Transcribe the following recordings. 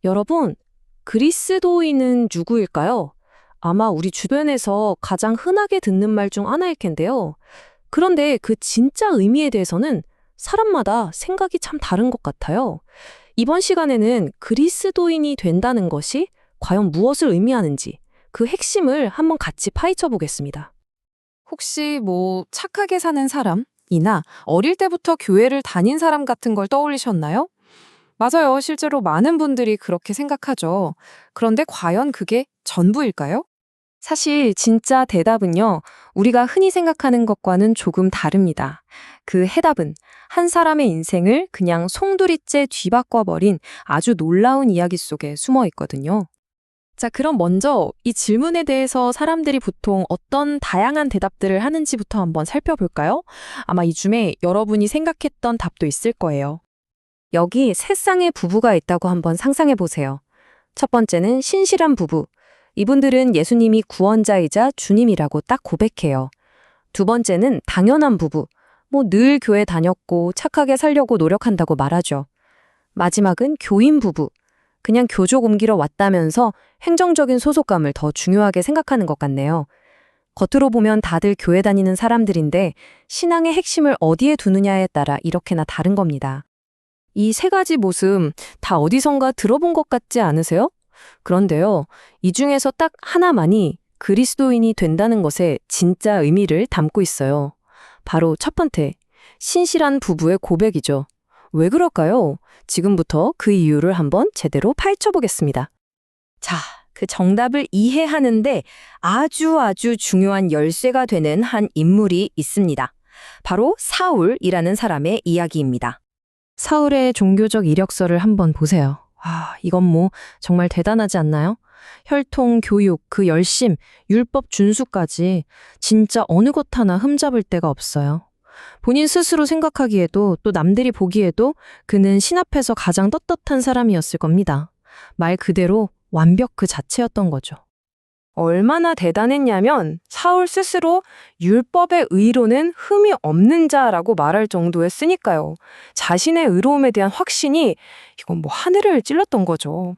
여러분, 그리스도인은 누구일까요? 아마 우리 주변에서 가장 흔하게 듣는 말 중 하나일 텐데요. 그런데 그 진짜 의미에 대해서는 사람마다 생각이 참 다른 것 같아요. 이번 시간에는 그리스도인이 된다는 것이 과연 무엇을 의미하는지 그 핵심을 한번 같이 파헤쳐 보겠습니다. 혹시 착하게 사는 사람이나 어릴 때부터 교회를 다닌 사람 같은 걸 떠올리셨나요? 맞아요. 실제로 많은 분들이 그렇게 생각하죠. 그런데 과연 그게 전부일까요? 사실 진짜 대답은요, 우리가 흔히 생각하는 것과는 조금 다릅니다. 그 해답은 한 사람의 인생을 그냥 송두리째 뒤바꿔버린 아주 놀라운 이야기 속에 숨어 있거든요. 자, 그럼 먼저 이 질문에 대해서 사람들이 보통 어떤 다양한 대답들을 하는지부터 한번 살펴볼까요? 아마 이 중에 여러분이 생각했던 답도 있을 거예요. 여기 세 쌍의 부부가 있다고 한번 상상해 보세요. 첫 번째는 신실한 부부. 이분들은 예수님이 구원자이자 주님이라고 딱 고백해요. 두 번째는 당연한 부부. 늘 교회 다녔고 착하게 살려고 노력한다고 말하죠. 마지막은 교인 부부. 그냥 교족 옮기러 왔다면서 행정적인 소속감을 더 중요하게 생각하는 것 같네요. 겉으로 보면 다들 교회 다니는 사람들인데 신앙의 핵심을 어디에 두느냐에 따라 이렇게나 다른 겁니다. 이 세 가지 모습 다 어디선가 들어본 것 같지 않으세요? 그런데요, 이 중에서 딱 하나만이 그리스도인이 된다는 것에 진짜 의미를 담고 있어요. 바로 첫 번째, 신실한 부부의 고백이죠. 왜 그럴까요? 지금부터 그 이유를 한번 제대로 파헤쳐 보겠습니다. 자, 그 정답을 이해하는데 아주 중요한 열쇠가 되는 한 인물이 있습니다. 바로 사울이라는 사람의 이야기입니다. 사울의 종교적 이력서를 한번 보세요. 이건 정말 대단하지 않나요? 혈통, 교육, 그 열심, 율법 준수까지 진짜 어느 것 하나 흠잡을 데가 없어요. 본인 스스로 생각하기에도 또 남들이 보기에도 그는 신 앞에서 가장 떳떳한 사람이었을 겁니다. 말 그대로 완벽 그 자체였던 거죠. 얼마나 대단했냐면 사울 스스로 율법의 의로는 흠이 없는 자라고 말할 정도였으니까요. 자신의 의로움에 대한 확신이 이건 하늘을 찔렀던 거죠.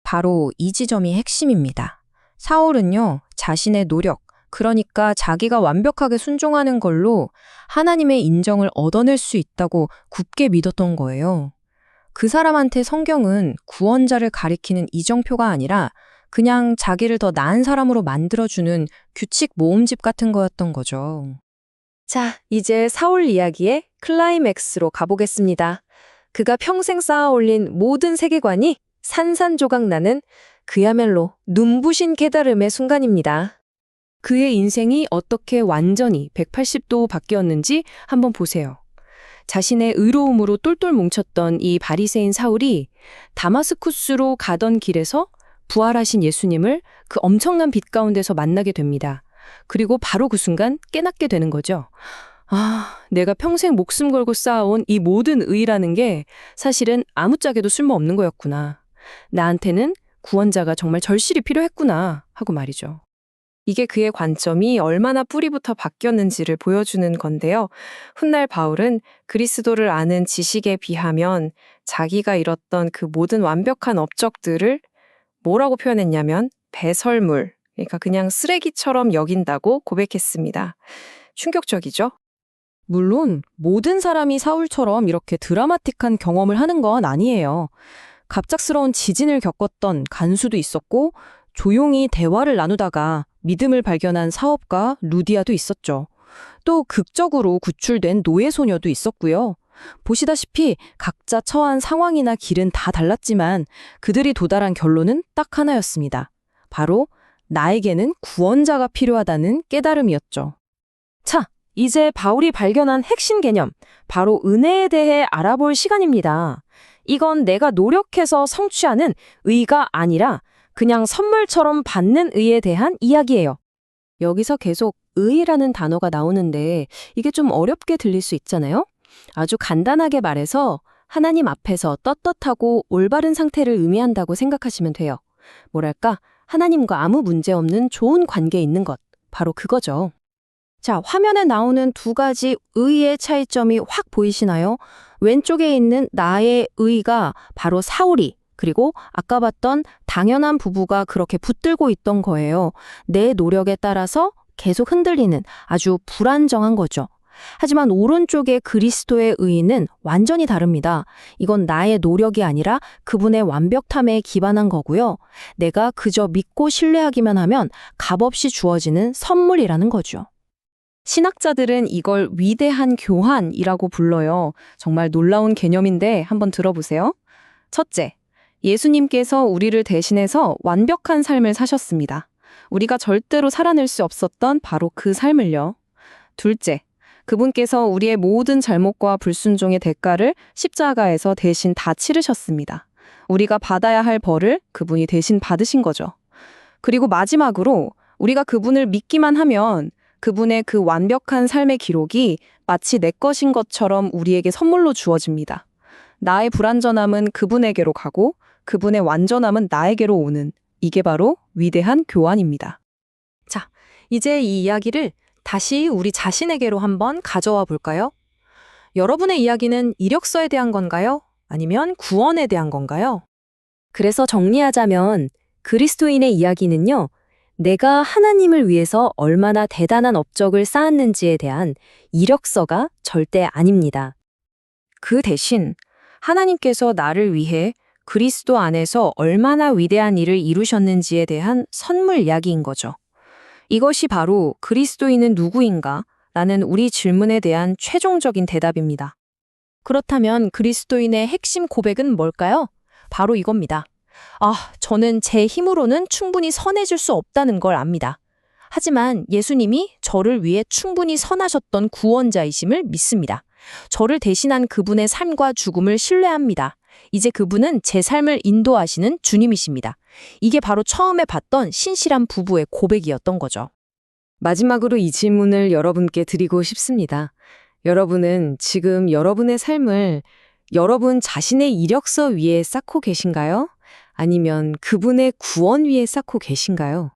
바로 이 지점이 핵심입니다. 사울은요, 자신의 노력, 그러니까 자기가 완벽하게 순종하는 걸로 하나님의 인정을 얻어낼 수 있다고 굳게 믿었던 거예요. 그 사람한테 성경은 구원자를 가리키는 이정표가 아니라 그냥 자기를 더 나은 사람으로 만들어주는 규칙 모음집 같은 거였던 거죠. 자, 이제 사울 이야기의 클라이맥스로 가보겠습니다. 그가 평생 쌓아올린 모든 세계관이 산산조각 나는 그야말로 눈부신 깨달음의 순간입니다. 그의 인생이 어떻게 완전히 180도 바뀌었는지 한번 보세요. 자신의 의로움으로 똘똘 뭉쳤던 이 바리새인 사울이 다마스쿠스로 가던 길에서 부활하신 예수님을 그 엄청난 빛 가운데서 만나게 됩니다. 그리고 바로 그 순간 깨닫게 되는 거죠. 내가 평생 목숨 걸고 쌓아온 이 모든 의라는 게 사실은 아무짝에도 쓸모없는 거였구나. 나한테는 구원자가 정말 절실히 필요했구나 하고 말이죠. 이게 그의 관점이 얼마나 뿌리부터 바뀌었는지를 보여주는 건데요. 훗날 바울은 그리스도를 아는 지식에 비하면 자기가 잃었던 그 모든 완벽한 업적들을 뭐라고 표현했냐면 배설물, 그러니까 그냥 쓰레기처럼 여긴다고 고백했습니다. 충격적이죠? 물론 모든 사람이 사울처럼 이렇게 드라마틱한 경험을 하는 건 아니에요. 갑작스러운 지진을 겪었던 간수도 있었고 조용히 대화를 나누다가 믿음을 발견한 사업가 루디아도 있었죠. 또 극적으로 구출된 노예소녀도 있었고요. 보시다시피 각자 처한 상황이나 길은 다 달랐지만 그들이 도달한 결론은 딱 하나였습니다. 바로 나에게는 구원자가 필요하다는 깨달음이었죠. 자, 이제 바울이 발견한 핵심 개념, 바로 은혜에 대해 알아볼 시간입니다. 이건 내가 노력해서 성취하는 의가 아니라 그냥 선물처럼 받는 의에 대한 이야기예요. 여기서 계속 의라는 단어가 나오는데 이게 좀 어렵게 들릴 수 있잖아요? 아주 간단하게 말해서 하나님 앞에서 떳떳하고 올바른 상태를 의미한다고 생각하시면 돼요. 뭐랄까, 하나님과 아무 문제 없는 좋은 관계에 있는 것, 바로 그거죠. 자, 화면에 나오는 두 가지 의의 차이점이 확 보이시나요? 왼쪽에 있는 나의 의가 바로 사울이, 그리고 아까 봤던 당연한 부부가 그렇게 붙들고 있던 거예요. 내 노력에 따라서 계속 흔들리는 아주 불안정한 거죠. 하지만 오른쪽의 그리스도의 의의는 완전히 다릅니다. 이건 나의 노력이 아니라 그분의 완벽함에 기반한 거고요. 내가 그저 믿고 신뢰하기만 하면 값없이 주어지는 선물이라는 거죠. 신학자들은 이걸 위대한 교환이라고 불러요. 정말 놀라운 개념인데 한번 들어보세요. 첫째, 예수님께서 우리를 대신해서 완벽한 삶을 사셨습니다. 우리가 절대로 살아낼 수 없었던 바로 그 삶을요. 둘째, 그분께서 우리의 모든 잘못과 불순종의 대가를 십자가에서 대신 다 치르셨습니다. 우리가 받아야 할 벌을 그분이 대신 받으신 거죠. 그리고 마지막으로 우리가 그분을 믿기만 하면 그분의 그 완벽한 삶의 기록이 마치 내 것인 것처럼 우리에게 선물로 주어집니다. 나의 불완전함은 그분에게로 가고 그분의 완전함은 나에게로 오는, 이게 바로 위대한 교환입니다. 자, 이제 이 이야기를 다시 우리 자신에게로 한번 가져와 볼까요? 여러분의 이야기는 이력서에 대한 건가요? 아니면 구원에 대한 건가요? 그래서 정리하자면 그리스도인의 이야기는요, 내가 하나님을 위해서 얼마나 대단한 업적을 쌓았는지에 대한 이력서가 절대 아닙니다. 그 대신 하나님께서 나를 위해 그리스도 안에서 얼마나 위대한 일을 이루셨는지에 대한 선물 이야기인 거죠. 이것이 바로 그리스도인은 누구인가? 라는 우리 질문에 대한 최종적인 대답입니다. 그렇다면 그리스도인의 핵심 고백은 뭘까요? 바로 이겁니다. 저는 제 힘으로는 충분히 선해질 수 없다는 걸 압니다. 하지만 예수님이 저를 위해 충분히 선하셨던 구원자이심을 믿습니다. 저를 대신한 그분의 삶과 죽음을 신뢰합니다. 이제 그분은 제 삶을 인도하시는 주님이십니다. 이게 바로 처음에 봤던 신실한 부부의 고백이었던 거죠. 마지막으로 이 질문을 여러분께 드리고 싶습니다. 여러분은 지금 여러분의 삶을 여러분 자신의 이력서 위에 쌓고 계신가요? 아니면 그분의 구원 위에 쌓고 계신가요?